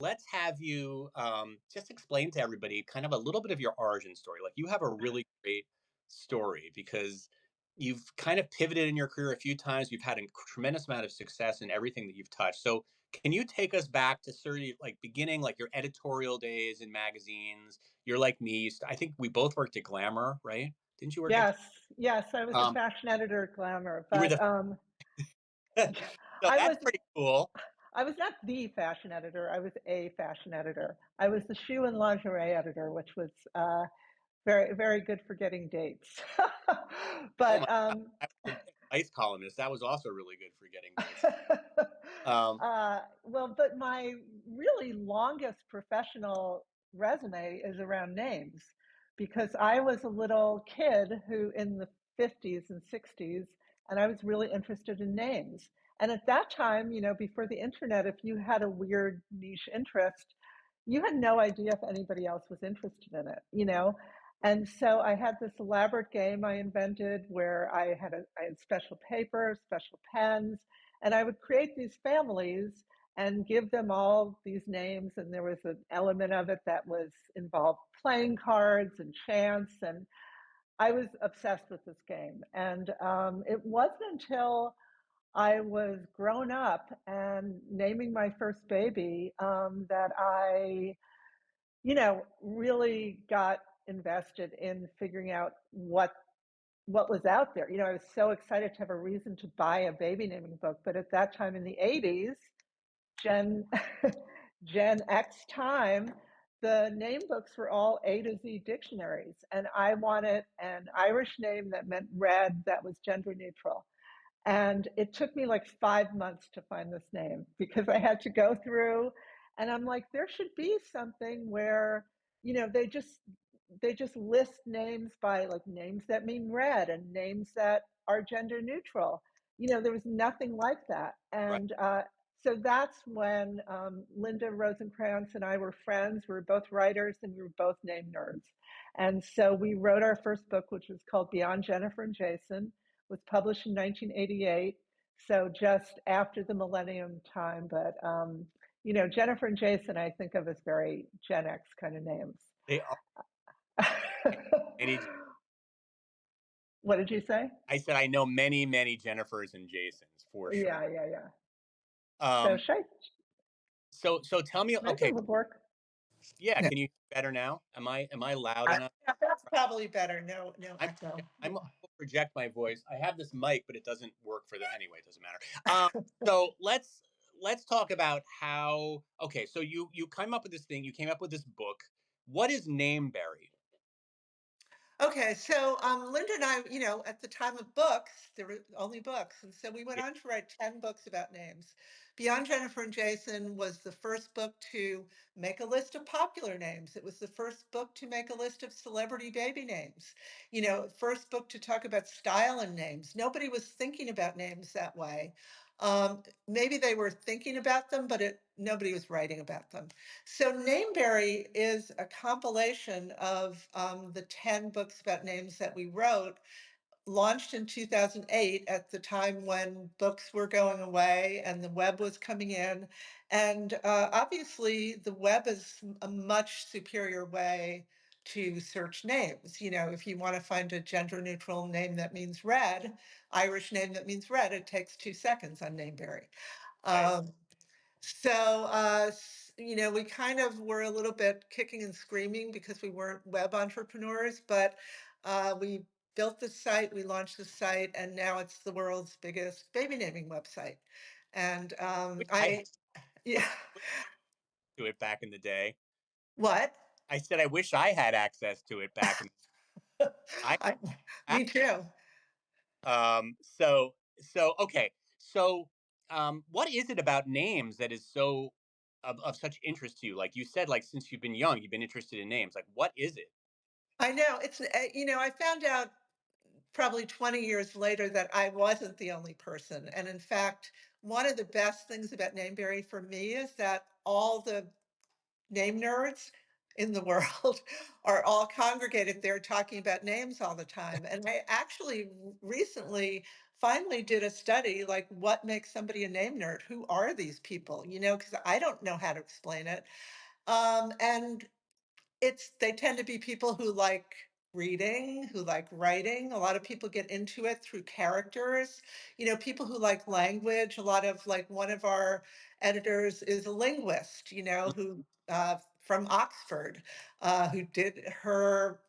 let's have you just explain to everybody kind of a little bit of your origin story. Like, you have a really great story because you've kind of pivoted in your career a few times. You've had a tremendous amount of success in everything that you've touched. So, can you take us back to sort of like beginning, like your editorial days in magazines? You're like me. I think we both worked at Glamour, right? Didn't you work at? Yes, yes, I was the Um, fashion editor at Glamour, you were but the. So I that's was pretty cool. I was not the fashion editor. I was a fashion editor. I was the shoe and lingerie editor, which was very very good for getting dates. Oh my but god, I was a ice columnist. That was also really good for getting dates. Um, well, but my really longest professional resume is around names because I was a little kid who in the 50s and 60s, and I was really interested in names. And at that time, before the internet, if you had a weird niche interest, you had no idea if anybody else was interested in it. And so I had this elaborate game I invented where I had special paper, special pens, and I would create these families and give them all these names. And there was an element of it that was involved playing cards and chance. And I was obsessed with this game. And it wasn't until I was grown up and naming my first baby that I really got invested in figuring out what was out there. I was so excited to have a reason to buy a baby naming book, but at that time in the 80s, Gen Gen X time, the name books were all A to Z dictionaries, and I wanted an Irish name that meant red that was gender neutral. And it took me like 5 months to find this name because I had to go through, and I'm like, there should be something where, they just list names by like names that mean red and names that are gender neutral. There was nothing like that. right. And so that's when Linda Rosenkrantz and I were friends. We were both writers and we were both name nerds. And so we wrote our first book, which was called Beyond Jennifer and Jason, was published in 1988, so just after the millennium time. But Jennifer and Jason, I think of as very Gen X kind of names. They are many. What did you say? I said I know many, many Jennifers and Jasons for sure. Yeah, yeah, yeah. So Um, so tell me. maybe it Okay, would work. yeah. Yeah. Can you better now? Am I loud enough? Yeah, that's probably better. No, no I'm echo. I'm I will project my voice. I have this mic, but it doesn't work for the anyway. It doesn't matter. So let's talk about how. Okay, so you came up with this thing. You came up with this book. What is Nameberry? Okay, so Linda and I, at the time of books, there were only books. And so we went Yeah, on to write 10 books about names. Beyond Jennifer and Jason was the first book to make a list of popular names. It was the first book to make a list of celebrity baby names. First book to talk about style and names. Nobody was thinking about names that way. Maybe they were thinking about them, but nobody was writing about them. So Nameberry is a compilation of the 10 books about names that we wrote, launched in 2008 at the time when books were going away and the web was coming in. And obviously, the web is a much superior way to search names. If you want to find a gender neutral name that means red, Irish name that means red, it takes 2 seconds on Nameberry. right. Um, so, we kind of were a little bit kicking and screaming because we weren't web entrepreneurs, but we built the site, we launched the site, and now it's the world's biggest baby naming website. And Wish I had I, yeah, to it back in the day. what? I said I wish I had access to it back in. I I, me too. so okay. So what is it about names that is so of such interest to you? Like you said, like since you've been young, you've been interested in names. Like what is it? I know I found out probably 20 years later that I wasn't the only person. And in fact, one of the best things about Nameberry for me is that all the name nerds in the world are all congregated there talking about names all the time. And I actually recently finally did a study like what makes somebody a name nerd? Who are these people? Because I don't know how to explain it. And they tend to be people who like reading, who like writing. A lot of people get into it through characters. People who like language. A lot of like one of our editors is a linguist, who from Oxford, who did her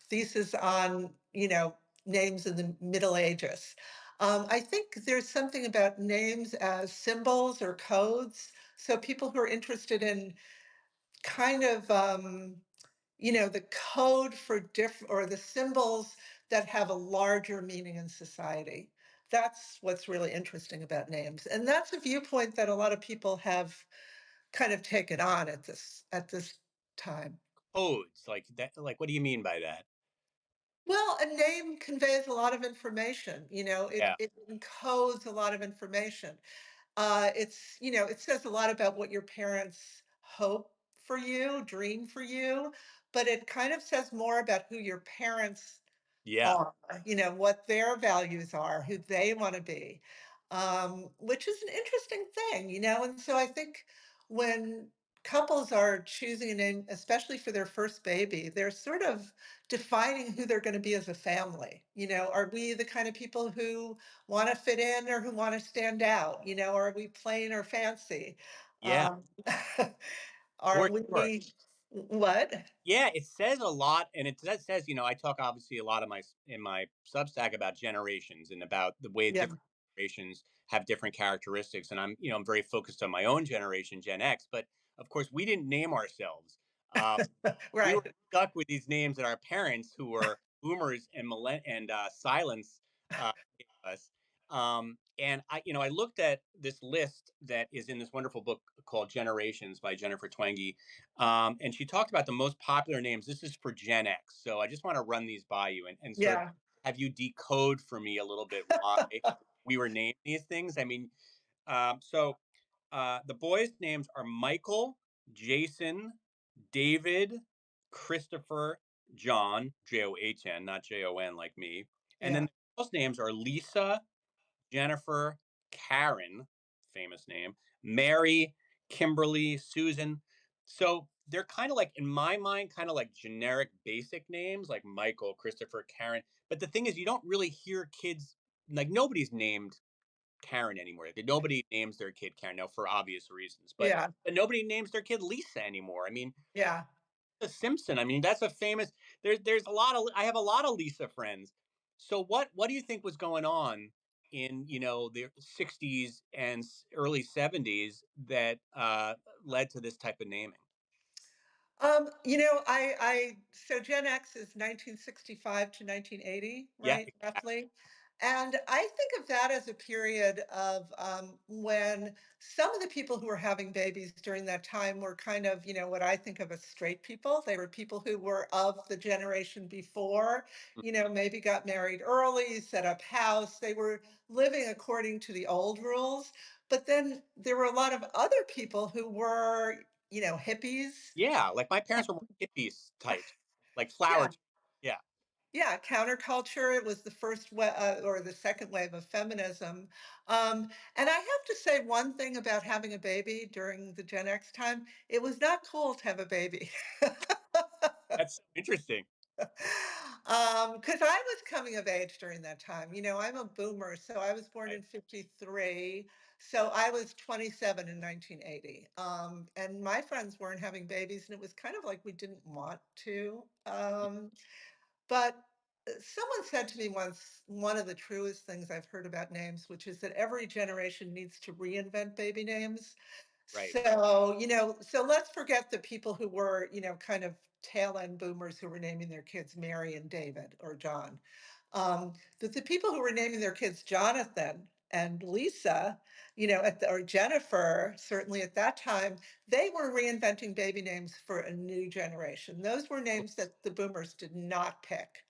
thesis on, names in the Middle Ages. I think there's something about names as symbols or codes. So people who are interested in kind of the code for different or the symbols that have a larger meaning in society. That's what's really interesting about names. And that's a viewpoint that a lot of people have kind of taken on at this time. Codes, like that, like what do you mean by that? Well, a name conveys a lot of information. It, Yeah. it encodes a lot of information. It says a lot about what your parents hope for you, dream for you, but it kind of says more about who your parents Yeah. are, what their values are, who they want to be, which is an interesting thing, And so I think when couples are choosing a name, especially for their first baby, they're sort of defining who they're going to be as a family. Are we the kind of people who want to fit in or who want to stand out? Are we plain or fancy? Yeah. Um, are For sure. we what? Yeah, it says a lot, and it says, I talk obviously a lot of my in my Substack about generations and about the way Yeah, different generations have different characteristics. And I'm very focused on my own generation, Gen X. But of course, we didn't name ourselves. Uh, we were right. stuck with these names that our parents, who were boomers and silence, gave us. And I looked at this list that is in this wonderful book called Generations by Jennifer Twenge, and she talked about the most popular names. This is for Gen X. So I just want to run these by you and sort of Yeah. have you decode for me a little bit why we were named these things. I mean, the boys' names are Michael, Jason, David, Christopher, John, John, not Jon like me. And then Yeah. the girls' names are Lisa, Jennifer, Karen, famous name, Mary, Kimberly, Susan. So they're kind of like, in my mind, kind of like generic basic names like Michael, Christopher, Karen. But the thing is, you don't really hear kids, like nobody's named Karen anymore. Nobody names their kid Karen now for obvious reasons, Yeah. but nobody names their kid Lisa anymore. I mean, Yeah. a Simpson. I mean, that's a famous. There's a lot of. I have a lot of Lisa friends. So what do you think was going on in the '60s and early '70s that led to this type of naming? So Gen X is 1965 to 1980, Yeah, right? Roughly. And I think of that as a period of when some of the people who were having babies during that time were kind of, what I think of as straight people. They were people who were of the generation before, maybe got married early, set up house. They were living according to the old rules. But then there were a lot of other people who were, hippies. yeah. Like my parents were more hippies types, like flower. Yeah, Yeah, yeah, counterculture. It was the or the second wave of feminism. And I have to say one thing about having a baby during the Gen X time, it was not cool to have a baby. that's interesting. Because I was coming of age during that time. I'm a boomer, so I was born Right. in 53. So I was 27 in 1980. And my friends weren't having babies, and it was kind of like we didn't want to. But someone said to me once, one of the truest things I've heard about names, which is that every generation needs to reinvent baby names. Right. So let's forget the people who were, kind of tail end boomers who were naming their kids Mary and David or John. That the people who were naming their kids Jonathan and Lisa, or Jennifer, certainly at that time, they were reinventing baby names for a new generation. Those were names that the boomers did not pick.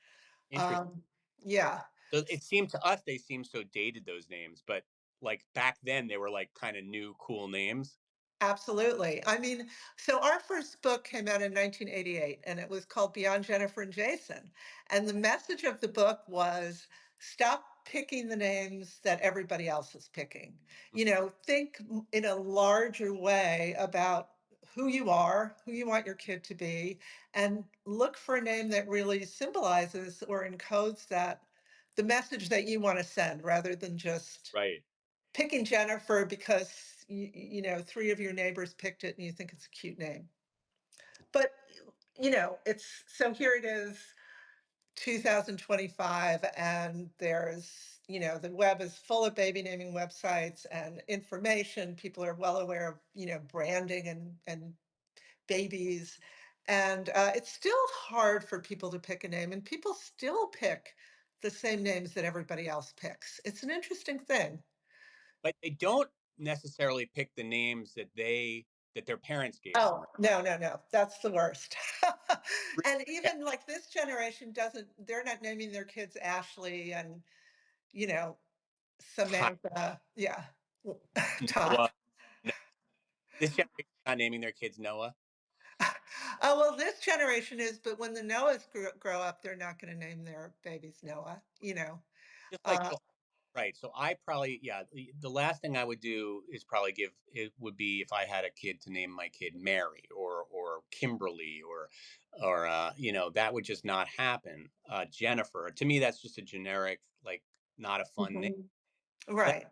Interesting. Um, yeah. So it seemed to us they seemed so dated, those names, but like back then they were like kind of new, cool names. Absolutely. I mean, so our first book came out in 1988 and it was called Beyond Jennifer and Jason. And the message of the book was stop picking the names that everybody else is picking. Mm. Think in a larger way about who you are, who you want your kid to be, and look for a name that really symbolizes or encodes the message that you want to send rather than just Right. picking Jennifer because three of your neighbors picked it and you think it's a cute name. But it's so here it is 2025 and there's the web is full of baby naming websites and information. People are well aware of branding and babies, and it's still hard for people to pick a name, and people still pick the same names that everybody else picks. It's an interesting thing. But they don't necessarily pick the names that their parents gave them. Oh, no, no, no. That's the worst. Right? And even like this generation they're not naming their kids Ashley and, you know, Ty- Samantha. Yeah. Todd. Noah. No, this generation not naming their kids Noah. Oh, well, this generation is, but when the Noahs grow up, they're not going to name their babies Noah. Just like Uh, so, right. So I probably, yeah, the last thing I would do is probably give it would be if I had a kid to name my kid Mary or Kimberly that would just not happen. Jennifer, to me, that's just a generic, like not a fun name. mhm. That's Right.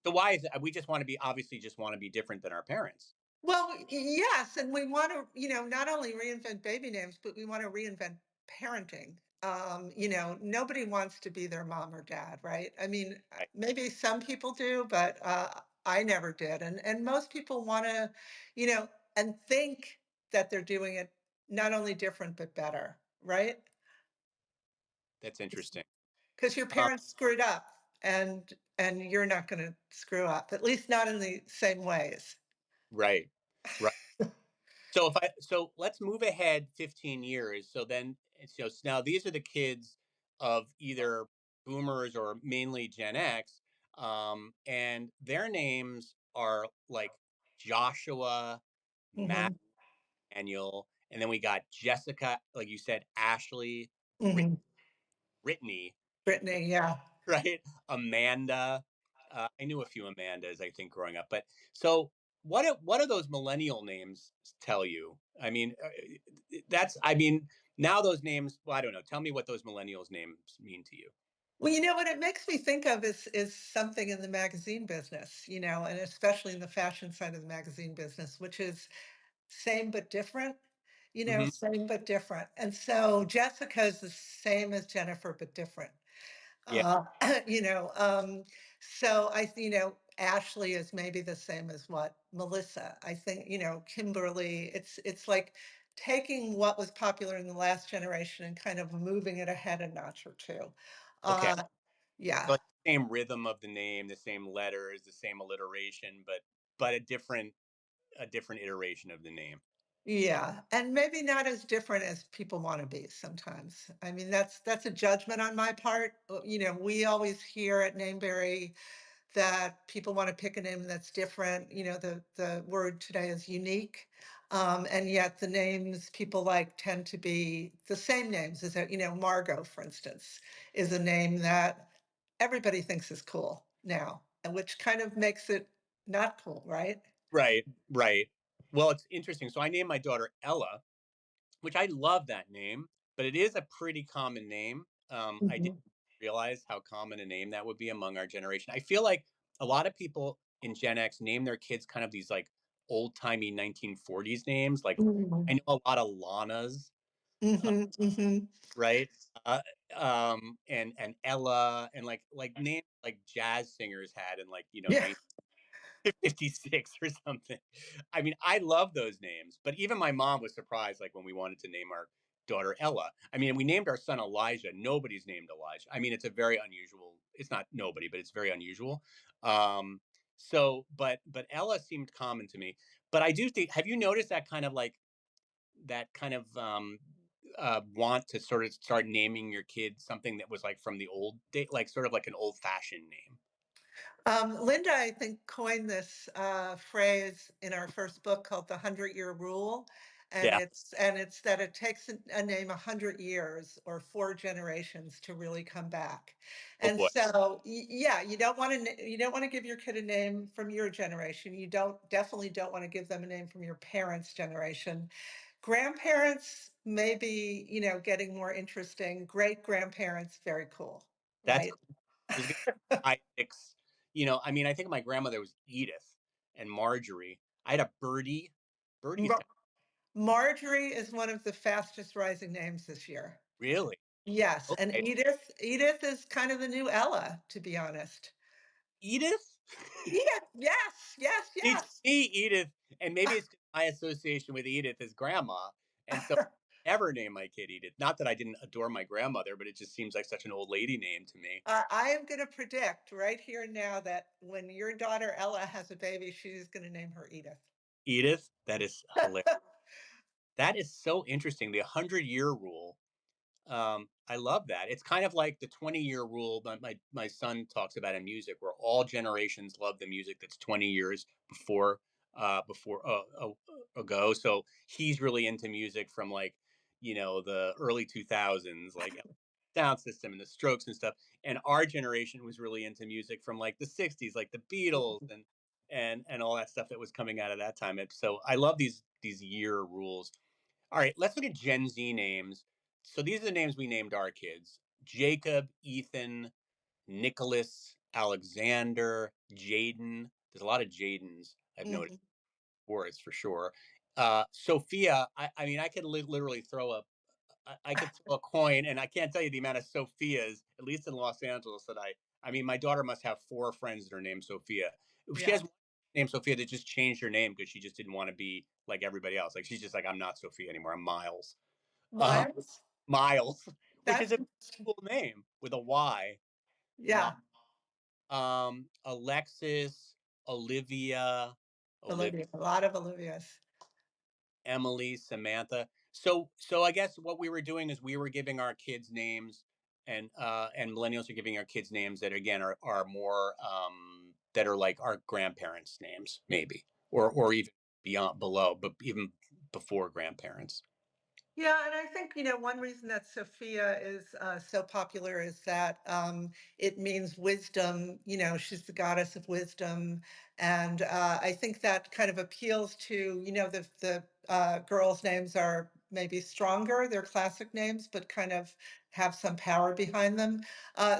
so why is it? We just want to be obviously just want to be different than our parents. Well, yes, and we want to, not only reinvent baby names, but we want to reinvent parenting. Nobody wants to be their mom or dad, right? I mean, Right. maybe some people do, but I never did. And most people want to, you know, and think that they're doing it not only different but better, right? That's interesting. Because your Um, parents screwed up, and you're not going to screw up, at least not in the same ways. right. Right. So let's move ahead 15 years. So now these are the kids of either boomers or mainly Gen X, and their names are like Joshua, Matt, Hmm. Daniel, and then we got Jessica, like you said, Ashley, Hmm. Brittany, Brittany, yeah. right? Amanda. I knew a few Amandas, I think, growing up. But so, what do those millennial names tell you? I mean, that's. I mean, now those names. Well, I don't know. Tell me what those millennials names mean to you. Well, what it makes me think of is something in the magazine business, and especially in the fashion side of the magazine business, which is same but different, Hmm. same but different. And so Jessica is the same as Jennifer but different. Yeah. Uh, you know, um, so Ashley is maybe the same as what Melissa. I think, Kimberly, it's like taking what was popular in the last generation and kind of moving it ahead a notch or two. Okay. Uh, yeah. So like the same rhythm of the name, the same letters, the same alliteration, but a different iteration of the name. Yeah, and maybe not as different as people want to be sometimes. I mean, that's a judgment on my part. We always hear at Nameberry that people want to pick a name that's different. The word today is unique. And yet the names people like tend to be the same names as Margot, for instance, is a name that everybody thinks is cool now, and which kind of makes it not cool, right? Right. Right. Well, it's interesting. So I named my daughter Ella, which I love that name, but it is a pretty common name. I didn't Mhm. realize how common a name that would be among our generation. I feel like a lot of people in Gen X name their kids kind of these like old timey 1940s names. Like I Mhm. know a lot of Lanas, uh, Mhm. Mhm. right? Uh, and Ella and like names like jazz singers had in like Yeah. 56 or something. I mean, I love those names, but even my mom was surprised, like when we wanted to name our daughter Ella. I mean, we named our son Elijah. Nobody's named Elijah. I mean, it's a very unusual. It's not nobody, but it's very unusual. But Ella seemed common to me. But I do think. Have you noticed that kind of like that kind of want to sort of start naming your kid something that was like from the old day, like sort of like an old fashioned name? Linda, I think, coined this phrase in our first book called the 100-Year Rule. and Yeah. it's that it takes a name 100 years or 4 generations to really come back. Oh And boy. so, yeah, you don't want to give your kid a name from your generation. You definitely don't want to give them a name from your parents' generation. Grandparents, maybe, getting more interesting. Great grandparents, very cool, That's right? I was gonna I fix I mean, I think my grandmother was Edith and Marjorie. I had a Birdie. Birdie's Mar- kind Marjorie is one of the fastest rising names this year. really? Yes, and Okay. Edith is kind of the new Ella, to be honest. Edith? Edith, yes, yes, See, to yes. me, Edith, and maybe it's 'cause my association with Edith is grandma, and so I never name my kid Edith. Not that I didn't adore my grandmother, but it just seems like such an old lady name to me. I am going to predict right here and now that when your daughter Ella has a baby, she's going to name her Edith. Edith? That is hilarious. That is so interesting. The 100-year rule. I love that. It's kind of like the 20-year rule that my son talks about in music, where all generations love the music that's 20 years ago. So he's really into music from like the early 2000s, like Sound System and the Strokes and stuff. And our generation was really into music from like the 60s, like the Beatles and all that stuff that was coming out of that time. And so I love these year rules. All right, let's look at Gen Z names. So these are the names we named our kids: Jacob, Ethan, Nicholas, Alexander, Jaden. There's a lot of Jadens I've noticed. Mhm. Words for sure. Sophia. I mean, I could literally throw a. I could throw a coin, and I can't tell you the amount of Sophias, at least in Los Angeles, that I mean, my daughter must have four friends that are named Sophia. She Yeah. has one named Sophia that just changed her name because she just didn't want to be like everybody else. Like she's just like, I'm not Sophia anymore. I'm Miles. Um, Miles, Miles, which is that's a cool name with a Y. Miles. yeah, Alexis, Olivia, Olivia, Olivia. A lot of Olivias. Emily, Samantha. So I guess what we were doing is we were giving our kids names, and millennials are giving our kids names that again are more that are like our grandparents' names, maybe, or even beyond below, but even before grandparents. Yeah, and I think, one reason that Sophia is so popular is that it means wisdom. She's the goddess of wisdom. And I think that kind of appeals to, the girls' names are maybe stronger, they're classic names, but kind of have some power behind them.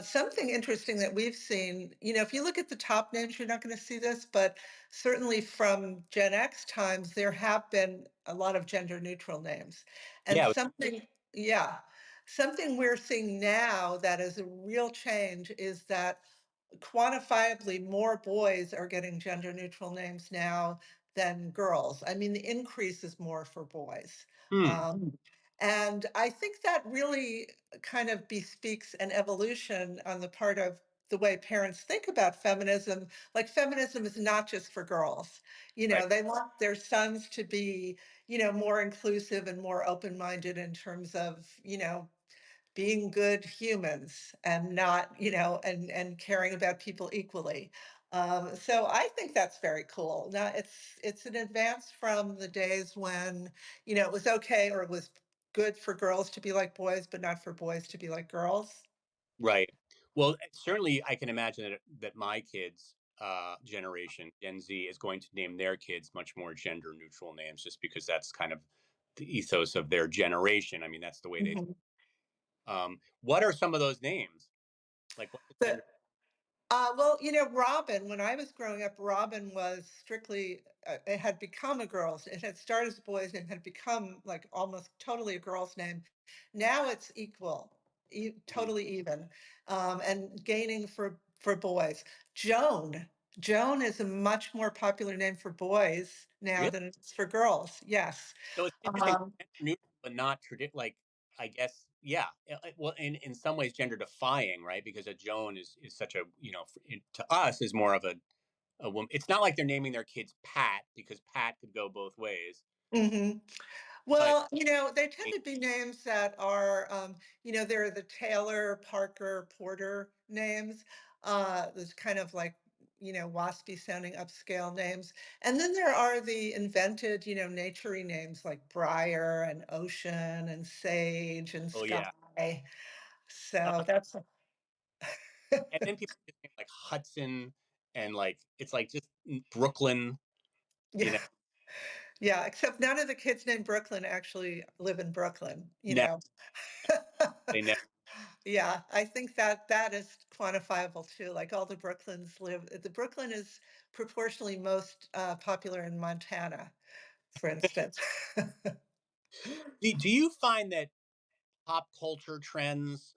Something interesting that we've seen, if you look at the top names, you're not going to see this, but certainly from Gen X times, there have been a lot of gender neutral names. And Yeah, something we're seeing now that is a real change is that quantifiably more boys are getting gender neutral names now than girls. I mean, the increase is more for boys. hmm, And I think that really kind of bespeaks an evolution on the part of the way parents think about feminism. Like, feminism is not just for girls. right, They want their sons to be, more inclusive and more open minded in terms of, being good humans and not, and caring about people equally. So I think that's very cool. Now it's an advance from the days when, it was okay or it was good for girls to be like boys, but not for boys to be like girls. right. Well, certainly I can imagine that my kids generation, Gen Z, is going to name their kids much more gender neutral names just because that's kind of the ethos of their generation. I mean, that's the way they Mhm. what are some of those names? Like what's the The gender? Well, Robin, when I was growing up, Robin was strictly, it had become a girl's. It had started as a boy's name, had become like almost totally a girl's name. Now it's equal, Mhm. totally even, and gaining for boys. Joan. Joan is a much more popular name for boys now Really? than it's for girls. Yes. So it's interesting, Um, gender neutral, but not like I guess, yeah. Well, in some ways, gender defying, right? Because a Joan is such a to us is more of a woman. It's not like they're naming their kids Pat because Pat could go both ways. mhm. But Well, they tend to be names that are, they're the Taylor, Parker, Porter names. There's kind of like, waspy sounding upscale names. And then there are the invented, naturey names like Briar and Ocean and Sage and Oh yeah. Sky. Uh, So that's and then people just name like Hudson and like it's like just Brooklyn, you know. yeah, yeah, except none of the kids named Brooklyn actually live in Brooklyn, you Never, know. they never. Yeah, I think that that is quantifiable too. Like all the Brooklyns live, the Brooklyn is proportionally most popular in Montana, for instance. Do you find that pop culture trends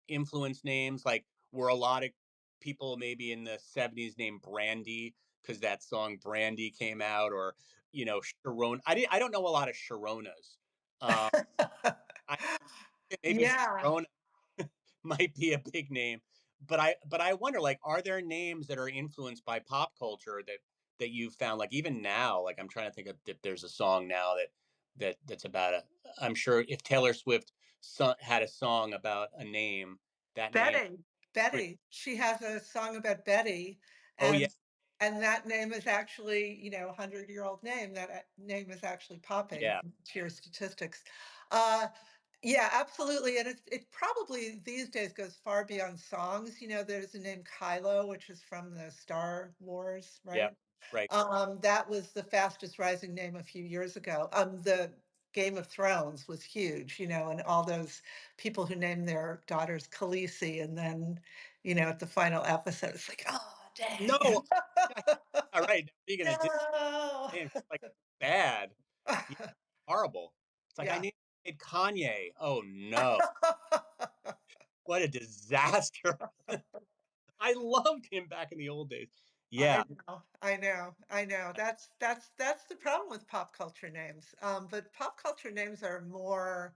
influence names? Like, were a lot of people maybe in the '70s named Brandy because that song Brandy came out, or Sharon? I don't know a lot of Sharonas. Um, I maybe Yeah, Sharona might be a big name, but I wonder, like, are there names that are influenced by pop culture that you've found, like, even now? Like, I'm trying to think of if there's a song now that's about a. I'm sure if Taylor Swift had a song about a name, that name. Betty. Pretty, Betty. She has a song about Betty, oh yeah, and that name is actually, 100-year-old name. That name is actually popping yeah, to your statistics. Uh, yeah, absolutely. And it probably these days goes far beyond songs. There's a name Kylo, which is from the Star Wars, yeah, right? right, That was the fastest rising name a few years ago. The Game of Thrones was huge, and all those people who named their daughters Khaleesi, and then, at the final episode, it's like, oh, no, dang. all right. What are you gonna do? No. Name like bad, yeah, horrible. It's like I Yeah. named it Kanye. Oh no, what a disaster! I loved him back in the old days. Yeah, I know. That's the problem with pop culture names. But pop culture names are more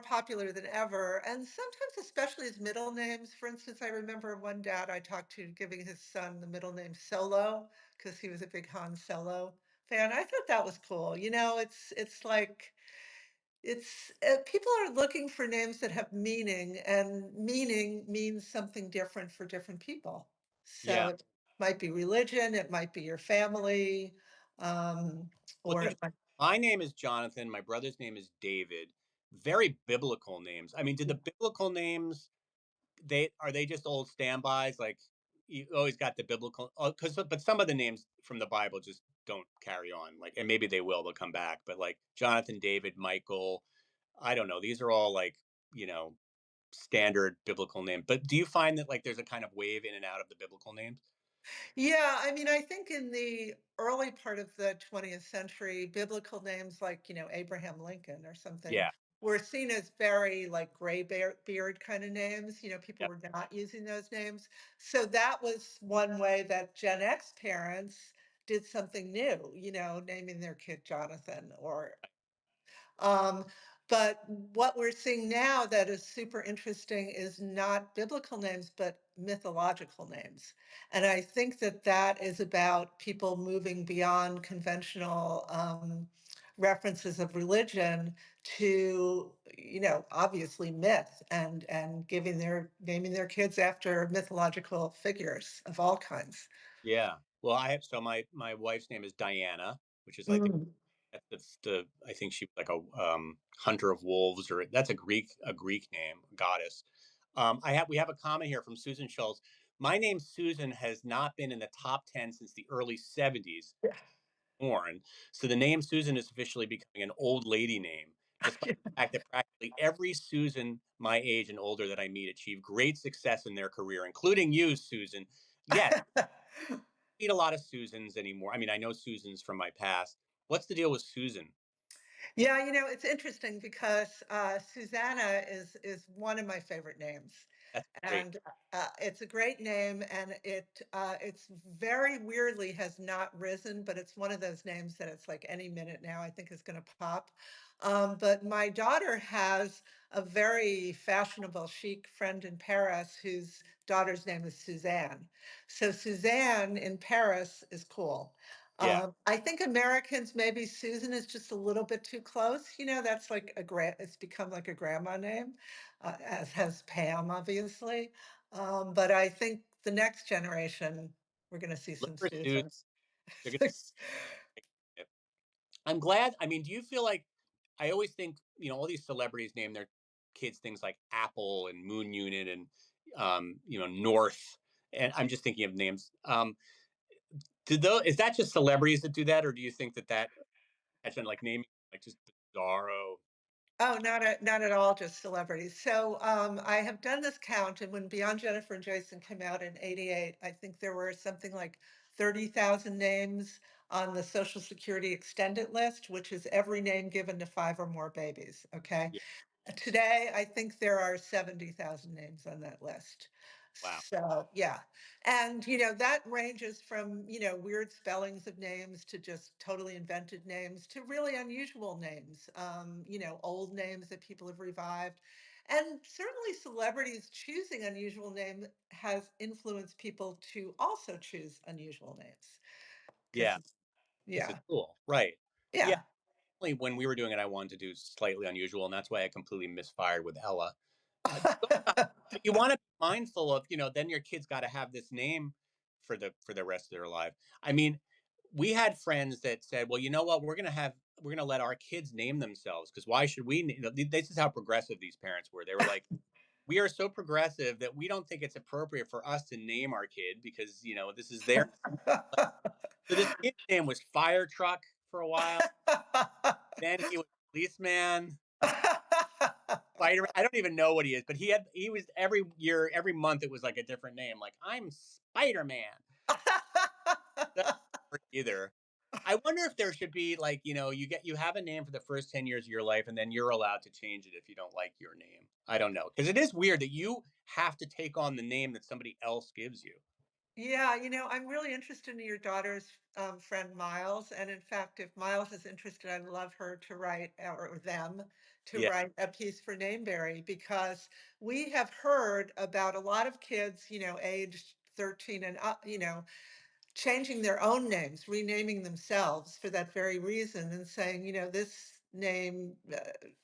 popular than ever, and sometimes especially as middle names. For instance, I remember one dad I talked to giving his son the middle name Solo because he was a big Han Solo fan. I thought that was cool. It's like people are looking for names that have meaning, and meaning means something different for different people. So yeah. it might be religion, it might be your family, um, Well, or there's it might, my name is Jonathan. My brother's name is David. Very biblical names. I mean, did the biblical names they just old standbys? Like you always got the biblical. Because but some of the names from the Bible just don't carry on. Like, and maybe they will. They'll come back. But like Jonathan, David, Michael. I don't know. These are all like you know standard biblical names. But do you find that like there's a kind of wave in and out of the biblical names? yeah, I mean, I think in the early part of the 20th century, biblical names like, Abraham Lincoln or something Yeah. were seen as very like beard kind of names. People Yeah. were not using those names. So that was one way that Gen X parents did something new, naming their kid Jonathan or um, but what we're seeing now that is super interesting is not biblical names, but mythological names. And I think that that is about people moving beyond conventional references of religion to, obviously myth, and naming their kids after mythological figures of all kinds. Yeah. Well, I have so my wife's name is Diana, which is like Mm. that's the I think she was like a hunter of wolves, or that's a Greek name, goddess. We have a comment here from Susan Schultz. My name Susan has not been in the top 10 since the early '70s. Born, so the name Susan is officially becoming an old lady name, despite the fact that practically every Susan my age and older that I meet achieve great success in their career, including you, Susan. Yes, meet a lot of Susans anymore. I mean, I know Susans from my past. What's the deal with Susan? Yeah, it's interesting because Susanna is one of my favorite names, That's great. and it's a great name, and it's very weirdly has not risen, but it's one of those names that it's like any minute now I think is going to pop. But my daughter has a very fashionable, chic friend in Paris whose daughter's name is Suzanne. So Suzanne in Paris is cool. Yeah, I think Americans, maybe Susan is just a little bit too close. That's like it's become like a grandma name, as has Pam, obviously. But I think the next generation, we're going to see some Slipper suits, Susans. they're gonna it. I'm glad. I mean, do you feel like I always think, all these celebrities name their kids things like Apple and Moon Unit and North. And I'm just thinking of names. Is that just celebrities that do that, or do you think that actually like naming like just bizarro? Oh, not at all, just celebrities. So I have done this count, and when Beyond Jennifer and Jason came out in '88, I think there were something like 30,000 names on the Social Security extended list, which is every name given to five or more babies. Okay. Yeah. Today, I think there are 70,000 names on that list. Wow. So, yeah. And, that ranges from, weird spellings of names to just totally invented names to really unusual names, old names that people have revived. And certainly celebrities choosing unusual names has influenced people to also choose unusual names. Yeah. Because, It's a yeah, tool, right? Yeah. yeah. When we were doing it, I wanted to do slightly unusual, and that's why I completely misfired with Ella. Uh, but you want to be mindful of, then your kids got to have this name for the rest of their life. I mean, we had friends that said, "Well, you know what? We're gonna let our kids name themselves because why should we? This is how progressive these parents were. They were like, we are so progressive that we don't think it's appropriate for us to name our kid because this is their." So this kid's name was Fire Truck for a while. Then he was policeman. Spider. I don't even know what he is, but he was every year, every month it was like a different name. Like I'm Spider Man. That's not either. I wonder if there should be like you have a name for the first 10 years of your life, and then you're allowed to change it if you don't like your name. I don't know because it is weird that you have to take on the name that somebody else gives you. Yeah, I'm really interested in your daughter's friend Miles. And in fact, if Miles is interested, I'd love her to write, or them to Yeah, write a piece for Nameberry, because we have heard about a lot of kids, aged 13 and up, changing their own names, renaming themselves for that very reason, and saying, this name,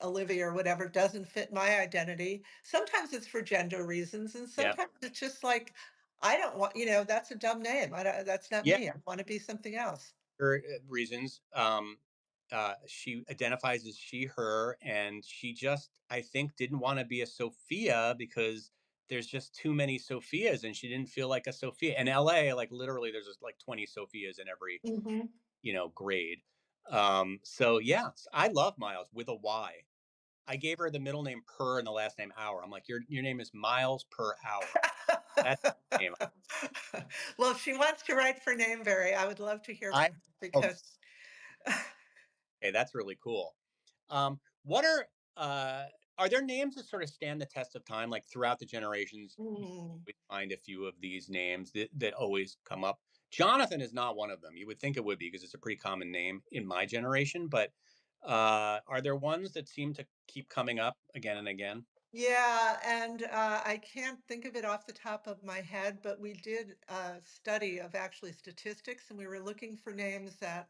Olivia or whatever, doesn't fit my identity. Sometimes it's for gender reasons, and yeah, sometimes it's just like, I don't want, that's a dumb name. That's not yeah. me. I want to be something else. Her reasons. She identifies as she, her, and she just, I think, didn't want to be a Sophia because there's just too many Sophias, and she didn't feel like a Sophia. In LA, like literally, there's just like 20 Sophias in every Hmm. grade. So yeah, I love Miles with a Y. I gave her the middle name Per and the last name Hour. I'm like, your name is Miles Per Hour. That's the name. Well, if she wants to write for Nameberry, I would love to hear I from her oh, because okay, that's really cool. What are there names that sort of stand the test of time, like throughout the generations? mm, We find a few of these names that always come up. Jonathan is not one of them. You would think it would be because it's a pretty common name in my generation, but are there ones that seem to keep coming up again and again? yeah, and I can't think of it off the top of my head, but we did a study of actually statistics, and we were looking for names that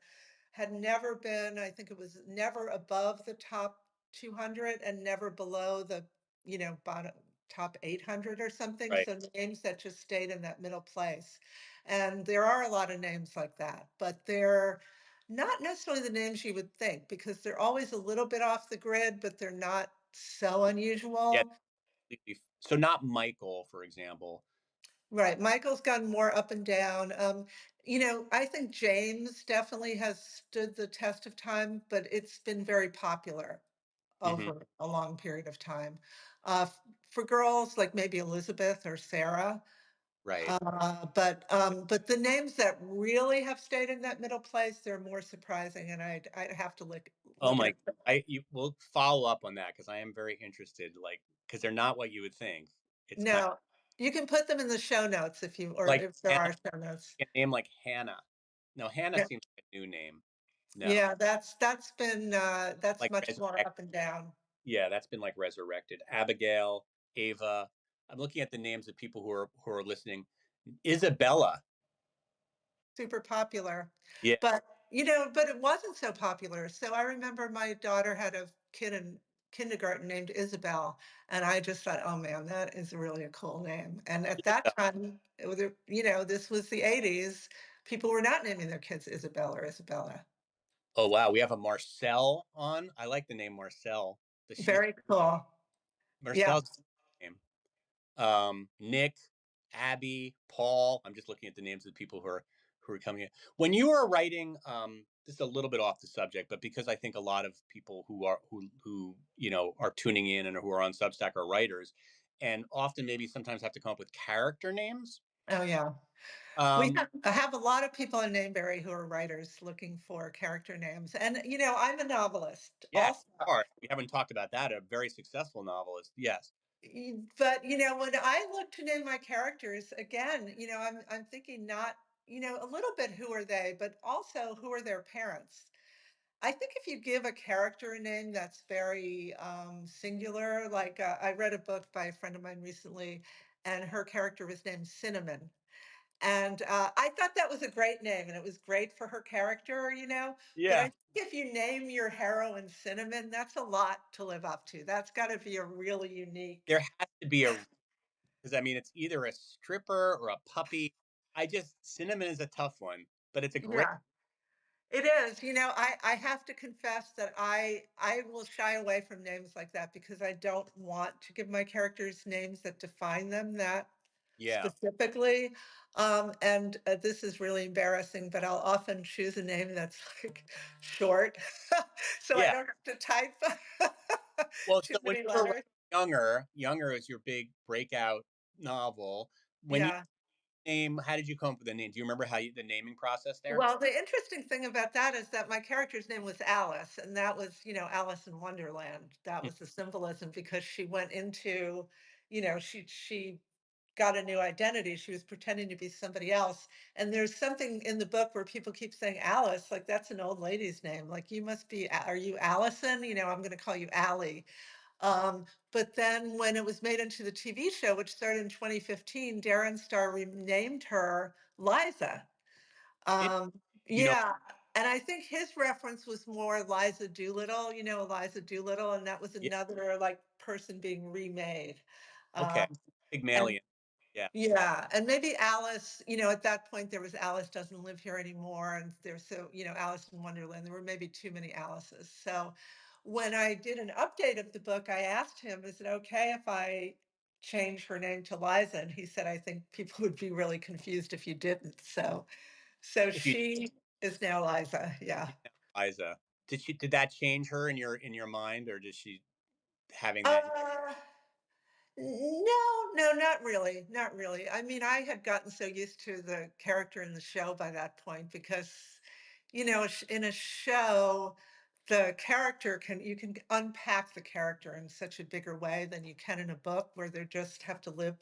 had never been, I think it was never above the top 200 and never below the, bottom top 800 or something. Right. So names that just stayed in that middle place. And there are a lot of names like that, but they're not necessarily the names you would think because they're always a little bit off the grid, but they're not so Yeah. unusual. So not Michael, for example. Right. Michael's gone more up and down. I think James definitely has stood the test of time, but it's been very popular Hmm. over a long period of time. For girls, like maybe Elizabeth or Sarah. Right. But the names that really have stayed in that middle place, they're more surprising, and I'd have to Oh look my, at. you will follow up on that because I am very interested. Like, because they're not what you would think. It's kind No, you can put them in the show notes if you, of or like if there are show notes. a name like Hannah. No, Hannah Yeah, seems like a new name. No, yeah, that's been that's like much more resurrect. up and down. Yeah, that's been like resurrected. Abigail, Ava. I'm looking at the names of people who are listening. Isabella. Super popular. Yeah, But but it wasn't so popular. So I remember my daughter had a kid in kindergarten named Isabel, and I just thought, oh man, that is really a cool name. And at that time, this was the '80s. People were not naming their kids Isabel or Isabella. Oh wow, we have a Marcel on. I like the name Marcel. The she Very cool. Yeah. Marcel's name. Nick, Abby, Paul. I'm just looking at the names of the people who are coming in. When you are writing, this is a little bit off the subject, but because I think a lot of people who are tuning in and who are on Substack are writers, and often maybe sometimes have to come up with character names. Oh yeah. Um, I have a lot of people in Nameberry who are writers looking for character names. And, I'm a novelist yeah, also. all right. We haven't talked about that. A very successful novelist. Yes. But, when I look to name my characters, again, I'm thinking not, a little bit who are they, but also who are their parents. I think if you give a character a name that's very singular, like I read a book by a friend of mine recently, and her character was named Cinnamon. And I thought that was a great name, and it was great for her character, But I Yeah. think if you name your heroine Cinnamon, that's a lot to live up to. That's got to be a really There unique. has to be a because I mean it's either a stripper or a puppy. Cinnamon is a tough one, but it's a great. Yeah, it is. I have to confess that I will shy away from names like that because I don't want to give my characters names that define them that Yeah. specifically. And this is really embarrassing, but I'll often choose a name that's like short, so I Yeah. don't have to type Well, too so when many you were writing letters. Younger is your big breakout novel. When you Yeah. name, how did you come up with the name? Do you remember the naming process there? Well, the interesting thing about that is that my character's name was Alice, and that was, Alice in Wonderland. That Mm. was the symbolism because she went into, she got a new identity. She was pretending to be somebody else. And there's something in the book where people keep saying Alice, like that's an old lady's name. Like you must be, are you Allison? I'm going to call you Allie. But then when it was made into the TV show, which started in 2015, Darren Star renamed her Liza. It, Um, you know, yeah, and I think his reference was more Liza Doolittle, Eliza Doolittle, and that was yeah, another like person being remade. okay. Um, and Pygmalion. Yeah. yeah, and maybe Alice, at that point there was Alice doesn't live here anymore, and there's Alice in Wonderland. There were maybe too many Alices. So when I did an update of the book, I asked him, "Is it okay if I change her name to Liza?" And he said, "I think people would be really confused if you didn't." So If you she is now Liza. Yeah. Liza, did that change her in your mind, or did she having that? Uh, no, no, not really. Not really. I mean, I had gotten so used to the character in the show by that point because, in a show, the character you can unpack the character in such a bigger way than you can in a book where they just have to live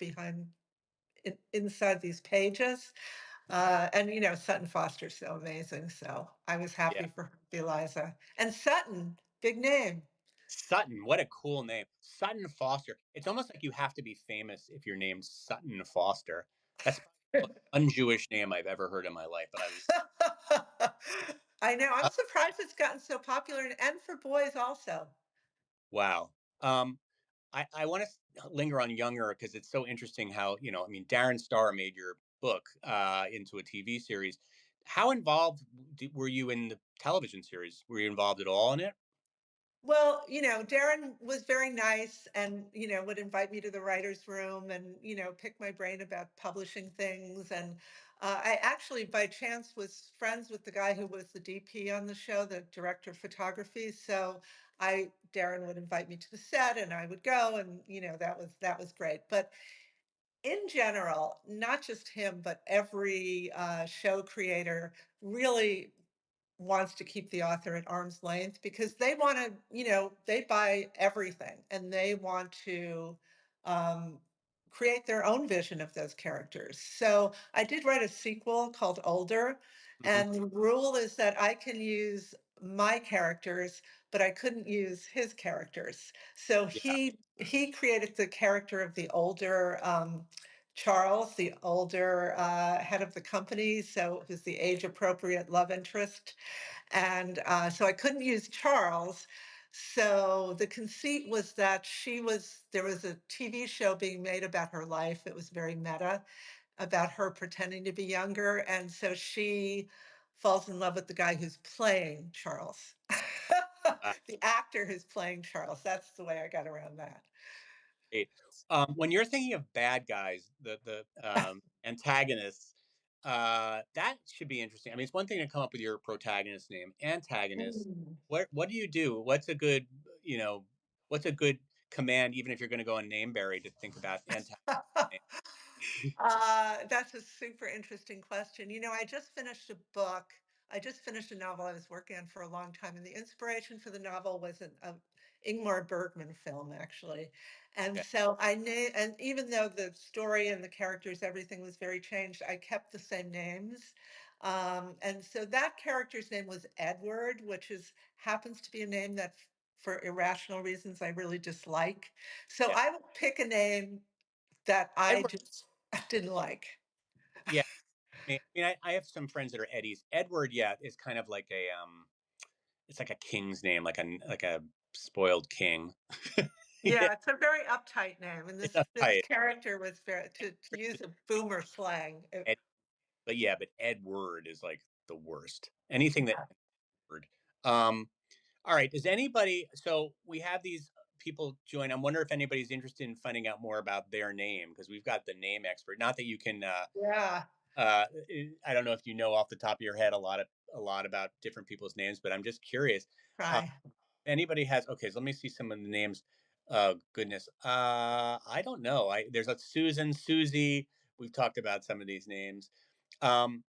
inside these pages. And Sutton Foster's so amazing. So I was Yeah. happy for her to be Liza. And Sutton, big name. Sutton, what a cool name. Sutton Foster. It's almost like you have to be famous if you're named Sutton Foster. That's probably the most un-Jewish name I've ever heard in my life, but I know. I'm uh, surprised it's gotten so popular and for boys also. wow. I want to linger on Younger because it's so interesting how, I mean, Darren Star made your book into a TV series. How involved were you in the television series? Were you involved at all in it? Well, Darren was very nice and, would invite me to the writer's room and, pick my brain about publishing things. And I actually, by chance, was friends with the guy who was the DP on the show, the director of photography. So Darren would invite me to the set and I would go and, that was great. But in general, not just him, but every show creator really wants to keep the author at arm's length because they want to, they buy everything and they want to um, create their own vision of those characters. So I did write a sequel called Older, Hmm. and the rule is that I can use my characters, but I couldn't use his characters. So Yeah, he created the character of the older Charles, the older head of the company. So it was the age appropriate love interest. And so I couldn't use Charles. So the conceit was that there was a TV show being made about her life. It was very meta about her pretending to be younger. And so she falls in love with the guy who's playing Charles, Uh, the actor who's playing Charles. That's the way I got around that. Great. When you're thinking of bad guys, the antagonists, that should be interesting. I mean, it's one thing to come up with your protagonist name, antagonist. Mm. What do you do? You know, what's a good command, even if you're going to go on Nameberry to think about antagonist name? That's a super interesting question. I just finished a book. I just finished a novel I was working on for a long time, and the inspiration for the novel was a Ingmar Bergman film, actually. And Okay. so and even though the story and the characters, everything was very changed, I kept the same names. And so that character's name was Edward, which is happens to be a name that, for irrational reasons, I really dislike. So Yeah. I would pick a name that I Edward. just didn't like. Yeah. I have some friends that are Eddies. Edward, yeah, is kind of like it's like a king's name, like a spoiled king. Yeah, Yeah, it's a very uptight name, and it's this uptight. character was very, to use a boomer slang. But yeah, but Edward is like the worst. Anything that Yeah. Edward. Um, all right. Does anybody? So we have these people join. I wonder if anybody's interested in finding out more about their name because we've got the name expert. Not that you can. Yeah. Uh, I don't know if you know off the top of your head a lot about different people's names, but I'm just curious. Try. Anybody has? Okay, so let me see some of the names. Goodness. I don't know. There's a Susan, Susie. We've talked about some of these names. Um,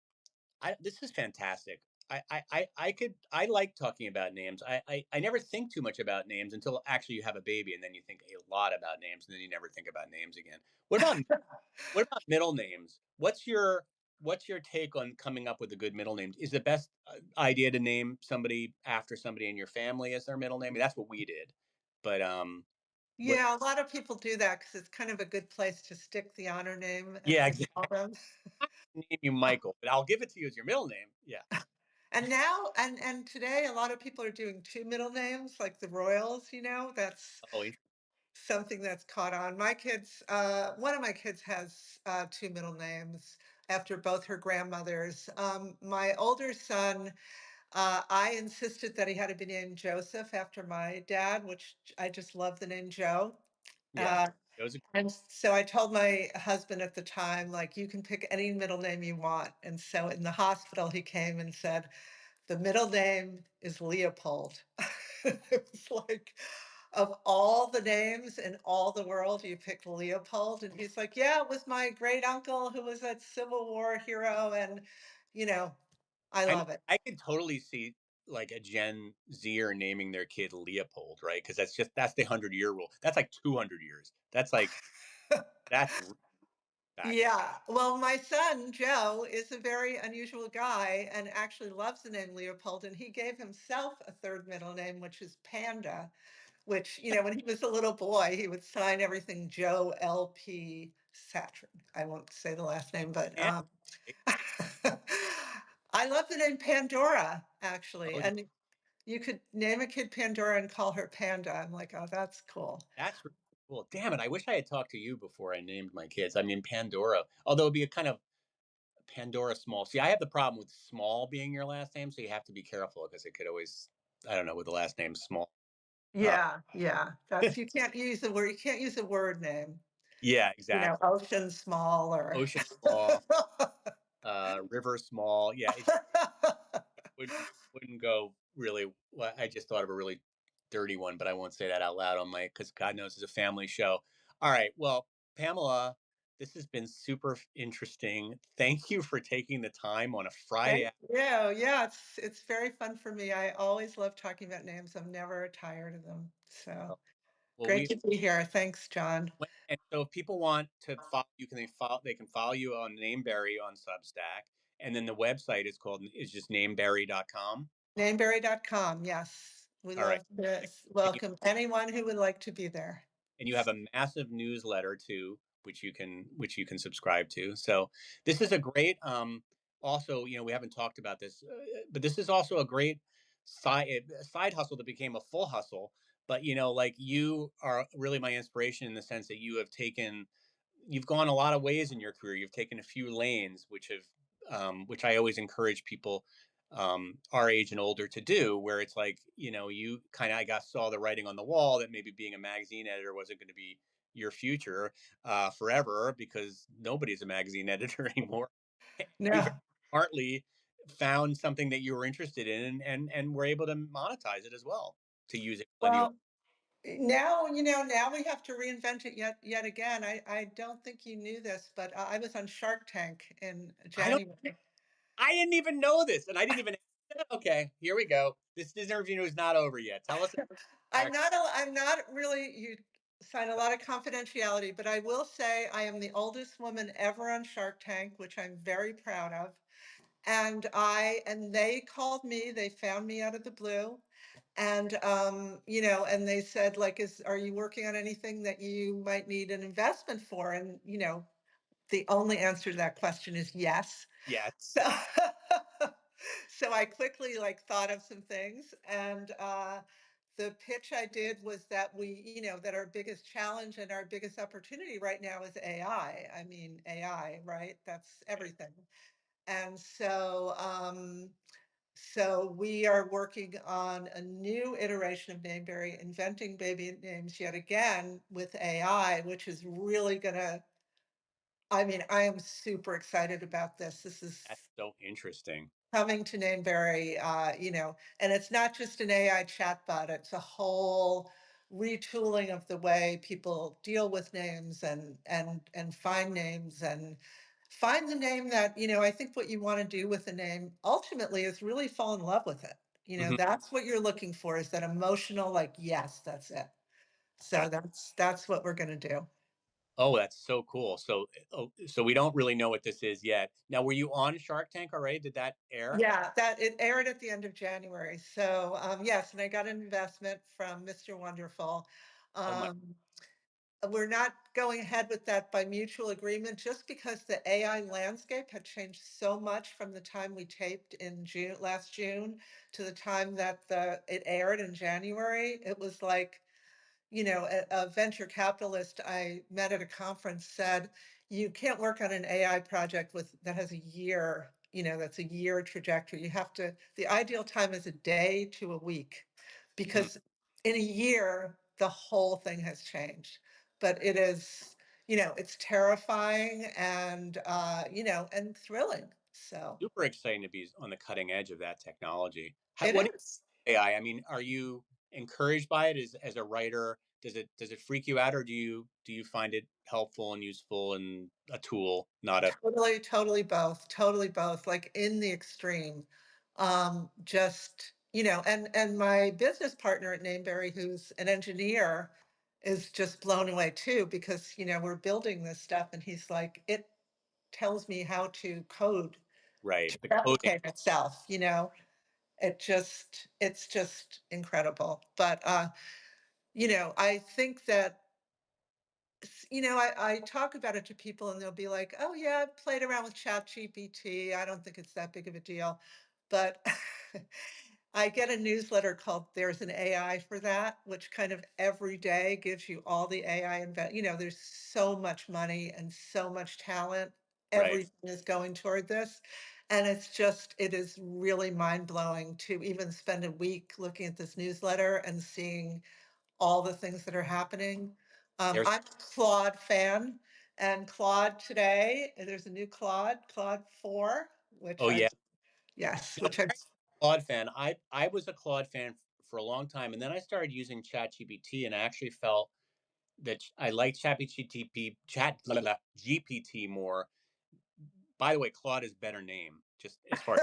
this is fantastic. I like talking about names. I never think too much about names until actually you have a baby, and then you think a lot about names, and then you never think about names again. What about middle names? What's your take on coming up with a good middle name? Is the best idea to name somebody after somebody in your family as their middle name? I mean, that's what we did. But what? Yeah, a lot of people do that because it's kind of a good place to stick the honor name, as Yeah, they exactly. call them. Name you Michael, but I'll give it to you as your middle name. Yeah. And now, and today, a lot of people are doing two middle names, like the royals. That's Oh, something that's caught on. One of my kids has two middle names after both her grandmothers. My older son, I insisted that he had to be named Joseph after my dad, which I just love the name Joe. yeah. Uh, Those are and so I told my husband at the time, like, you can pick any middle name you want. And so in the hospital, he came and said, the middle name is Leopold. It was like, of all the names in all the world, you picked Leopold. And he's like, yeah, it was my great uncle who was a Civil War hero. And, you know, I I mean, love it. I could totally see like a Gen Zer naming their kid Leopold, right? Because that's the 100-year rule. That's like 200 years. That's really back. Yeah. Well, my son, Joe, is a very unusual guy and actually loves the name Leopold. And he gave himself a third middle name, which is Panda, which, when he was a little boy, he would sign everything Joe L.P. Satrin. I won't say the last name, but And I love the name Pandora, actually. oh, And you could name a kid Pandora and call her Panda. I'm like, oh, that's cool. that's really cool. Damn it! I wish I had talked to you before I named my kids. I mean, Pandora. Although it'd be a kind of Pandora Small. See, I have the problem with Small being your last name, so you have to be careful because it could always, I don't know, with the last name Small. Uh, Yeah, yeah. You can't use the word, you can't use a word name, yeah, exactly. Ocean Small or Ocean Small, River Small. Yeah, it wouldn't go really. Well, I just thought of a really dirty one, but I won't say that out loud on my because God knows it's a family show. All right, well, Pamela, this has been super interesting. Thank you for taking the time on a Friday. Thank you. Yeah, it's very fun for me. I always love talking about names. I'm never tired of them. So Well, great to be here. Thanks, John. and so if people want to follow you, they can follow you on Nameberry on Substack, and then the website is just nameberry.com. Nameberry.com. Yes. We All right. love to And you welcome anyone who would like to be there. and you have a massive newsletter too, which you can subscribe to. So this is a great also, we haven't talked about this, but this is also a great side hustle that became a full hustle. But like you are really my inspiration in the sense that you've gone a lot of ways in your career. You've taken a few lanes, which I always encourage people our age and older to do, where it's like, you kind of, I guess, saw the writing on the wall that maybe being a magazine editor wasn't going to be your future forever, because nobody's a magazine editor anymore. You very No. smartly found something that you were interested in, and were able to monetize it as well, to use it when you. Well, now we have to reinvent it yet again. I don't think you knew this, but I was on Shark Tank in I don't. January. I didn't even know this, and I didn't even. Okay, here we go. This interview is not over yet. Tell us. Shark. I'm not really, you sign a lot of confidentiality, but I will say I am the oldest woman ever on Shark Tank, which I'm very proud of. And they called me, they found me out of the blue. And and they said, like, are you working on anything that you might need an investment for? And the only answer to that question is yes. Yes. So so I quickly like thought of some things, and the pitch I did was that that our biggest challenge and our biggest opportunity right now is AI. I mean, AI, right? That's everything. And so we are working on a new iteration of Nameberry, inventing baby names yet again with AI, which is really gonna, I mean, I am super excited about this. This That's is so interesting. coming to Nameberry, and it's not just an AI chatbot, it's a whole retooling of the way people deal with names and find names and find the name that, I think what you want to do with a name ultimately is really fall in love with it. Mhm. That's what you're looking for, is that emotional, like, yes, that's it. So That. that's what we're going to do. Oh, that's so cool. So we don't really know what this is yet. Now, were you on Shark Tank already? Did that air? Yeah, that it aired at the end of January. So yes, and I got an investment from Mr. Wonderful. Oh my. Um, we're not going ahead with that by mutual agreement, just because the AI landscape had changed so much from the time we taped in last June, to the time that it aired in January. It was like, a venture capitalist I met at a conference said, you can't work on an AI project that has a year, that's a year trajectory. The ideal time is a day to a week, Hmm. because in a year, the whole thing has changed. But it is, it's terrifying and thrilling. So Super exciting to be on the cutting edge of that technology. it What is. AI? I mean, are you encouraged by it as a writer? Does it freak you out, or do you find it helpful and useful and a tool, not a. Totally, totally both, like in the extreme. Just, and my business partner at Nameberry, who's an engineer, is just blown away too, because, we're building this stuff and he's like, it tells me how to code Right, to the coding. replicate itself, it's just incredible. But I think that I talk about it to people and they'll be like, oh, yeah, I've played around with ChatGPT. I don't think it's that big of a deal. But I get a newsletter called There's an AI for That, which kind of every day gives you all the AI there's so much money and so much talent. Right. Everything is going toward this. And it is really mind blowing to even spend a week looking at this newsletter and seeing all the things that are happening. There's. I'm a Claude fan, and Claude today, there's a new Claude 4, which Oh I, yeah. yes, No, which I, Claude fan. I was a Claude fan for a long time, and then I started using ChatGPT, and I actually felt that I liked GPT more. By the way, Claude is a better name, just as far.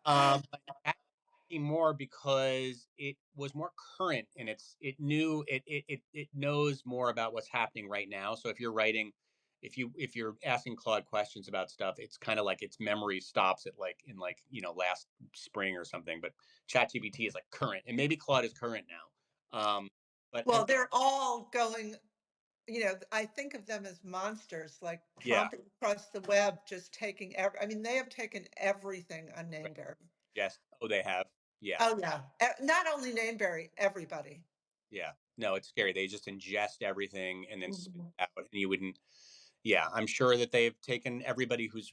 But ChatGPT more because it was more current, and it knows more about what's happening right now. So if you're asking Claude questions about stuff, it's kind of like its memory stops at like in like last spring or something. But ChatGPT is like current, and maybe Claude is current now. But well, they're all going, I think of them as monsters, like yeah, tromping across the web, just taking I mean, they have taken everything on right, Nameberry. yes. Oh, they have. Yeah. Oh, yeah. Not only Nameberry, everybody. Yeah. No, it's scary. They just ingest everything and then spit Mhm. it out, and you wouldn't. Yeah, I'm sure that they've taken everybody who's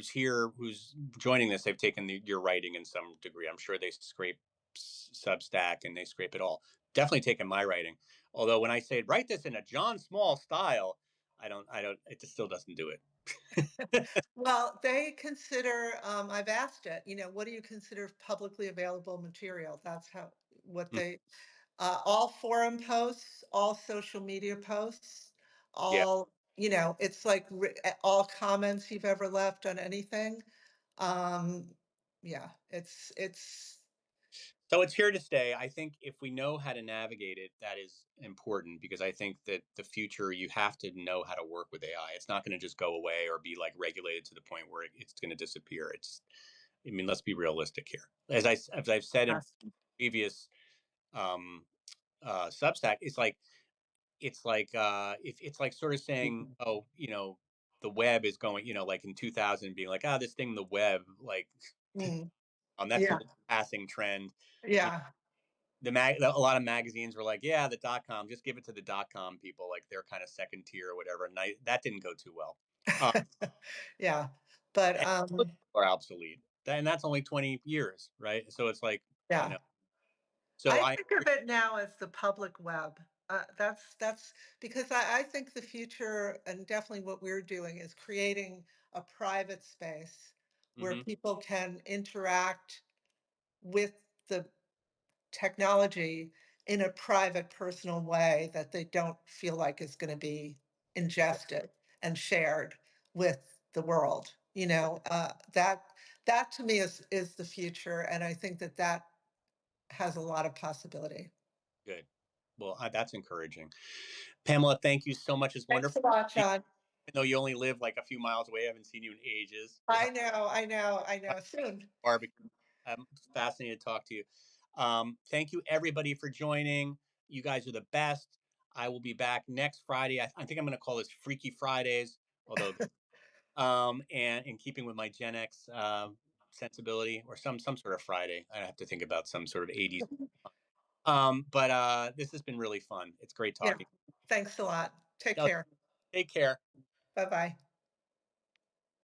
here, who's joining this. They've taken your writing in some degree. I'm sure they scrape Substack and they scrape it all. Definitely taken my writing. Although when I say write this in a John Small style, I don't. It just still doesn't do it. Well, they consider, I've asked it, what do you consider publicly available material? That's how, what Mm, they, all forum posts, all social media posts, yeah. all, it's like all comments you've ever left on anything. Um, yeah, it's, So it's here to stay. I think if we know how to navigate it, that is important because I think that the future, you have to know how to work with AI. It's not going to just go away or be like regulated to the point where it's going to disappear. I mean, let's be realistic here. As I've said in yes. previous um, Substack, if it's like sort of saying, oh, the web is going, like in 2000, being like, ah, this thing, the web, like, Mm, that's a yeah, passing trend. yeah. A lot of magazines were like, yeah, the dot com, just give it to the dot com people, like they're kind of second tier or whatever. And that didn't go too well. Um, Yeah, but, and books are obsolete, and that's only 20 years, right? So it's like, you yeah. know, so I I think of it now as the public web. That's because I think the future, and definitely what we're doing, is creating a private space where hmm people can interact with the technology in a private, personal way that they don't feel like is going to be ingested and shared with the world. That to me is the future, and I think that has a lot of possibility. good. Well, that's encouraging. Pamela, thank you so much. It's Thanks wonderful. a lot, Even John. though you only live like a few miles away, I haven't seen you in ages. We'll I have know, I know, I a know. Soon. barbecue. I'm fascinated to talk to you. Thank you, everybody, for joining. You guys are the best. I will be back next Friday. I think I'm going to call this Freaky Fridays, although and in keeping with my Gen X sensibility, or some sort of Friday. I have to think about some sort of 80s. But this has been really fun. It's great Yeah. talking. Thanks a lot. Take No, care. take care. Bye bye.